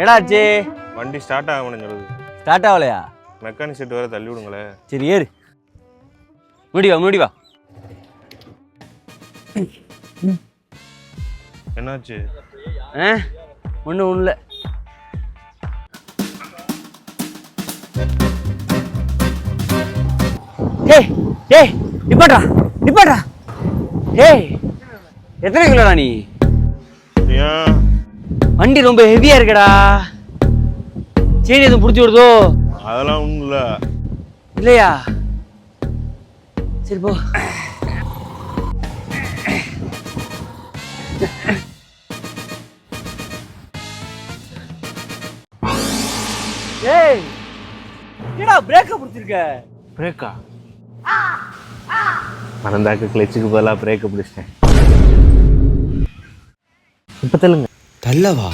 என்னாச்சு? வண்டி ஸ்டார்ட் ஆக முடிஞ்சது. ஸ்டார்ட் ஆகலையா? மெக்கானிக் செட் வேற தள்ளி விடுங்களே. சரி ஏறு. முடிவா. என்னாச்சு? ஒன்றும் இல்லை. ஏய் நிப்பாட்றா. ஏய் எத்தனை கிலோடா நீ? ஏன் வண்டி ரொம்ப ஹெவியா இருக்கடா. செயின் எதுவும் பிடிச்சி விடுதோ? அதெல்லாம் ஒன்றும் இல்லை. இல்லையா? சரி போ. ஏய் என்னடா பிரேக்க பிடிச்சிருக்க? பிரேக்கா? மறந்தாக்க கிளச்சுக்கு பதிலாக பிரேக்கை பிடிச்சிட்டேன். இப்போ தள்ளுங்க. தள்ளவா?